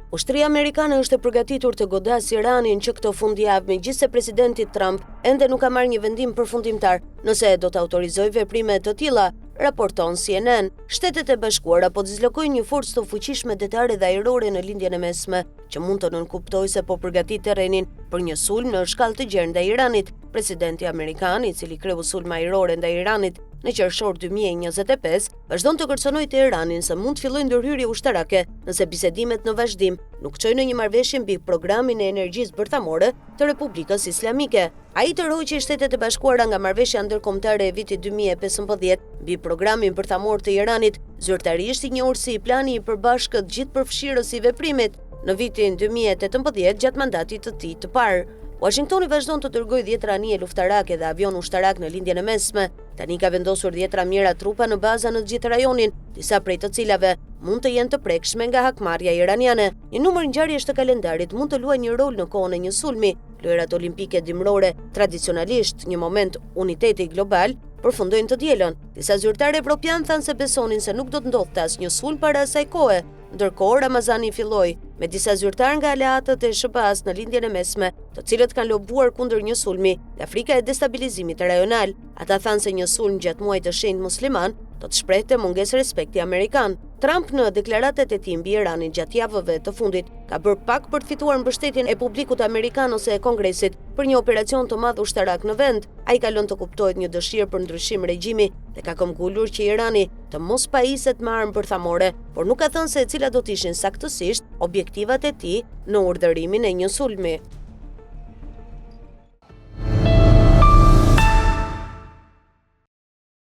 Ushtria amerikane është e përgatitur të godasë Iranin që këto fundjavë, megjithëse presidenti Trump ende nuk ka marrë një vendim përfundimtar nëse do të autorizojë veprime të tilla, raporton CNN. Shtetet e Bashkuara po dislokojnë një forcë të fuqishme detare dhe ajrore në lindjen e mesme, që mund të nënkuptojë se po përgatit terrenin për një sulm në shkallë të gjerë ndaj Iranit. Presidenti amerikan, i cili kreu sulm ajror ndaj Iranit në qershor 2025, vazhdon të kërcënojë Teheranin se mund të fillojë ndërhyrje ushtarake nëse bisedimet në vazhdim nuk çojnë në një marrëveshje mbi programin e energjisë bërthamore të Republikës Islamike. Ai tërhoqi Shtetet e Bashkuara nga marrëveshja ndërkombëtare e vitit 2015 mbi programin bërthamor të Iranit, zyrtarisht i njohur si plani i përbashkët gjithëpërfshirës i veprimit, në vitin 2018 gjatë mandatit të tij të parë. Washingtoni vazhdon të dërgojë 10 anije luftarake dhe avion ushtarak në lindjen e mesme. Tani ka vendosur 10 mijëra trupa në baza në gjithë rajonin, disa prej të cilave mund të jenë të prekshme nga hakmarrja iraniane. Një numër ngjarjesh të kalendarit mund të luajë një rol në kohën e një sulmi. Lojrat olimpike dimrore, tradicionalisht një moment uniteti global, përfundojnë të dielën. Disa zyrtarë evropian thanë se besonin se nuk do të ndodhte asnjë sulm para asaj kohe. Ndërkohë, Ramazani filloi me disa zyrtarë nga aleatët e SBA-s në lindjen e mesme, të cilët kanë lobuar kundër një sulmi nga frika e destabilizimit rajonal. Ata thanë se një sulm gjatë muajit të shenjtë musliman do të shprehte mungesë respekti amerikan. Trump në deklaratat e tij mbi Iranin gjatë javëve të fundit ka bërë pak për të fituar mbështetjen e publikut amerikan ose e Kongresit për një operacion të madh ushtarak në vend. Ai ka lënë të kuptohet një dëshirë për ndryshim regjimi dhe ka këmbgulur që Irani të mos pajiset me armë bërthamore, por nuk ka thënë se cilat do të ishin saktësisht objektivat e tij në urdhërimin e një sulmi.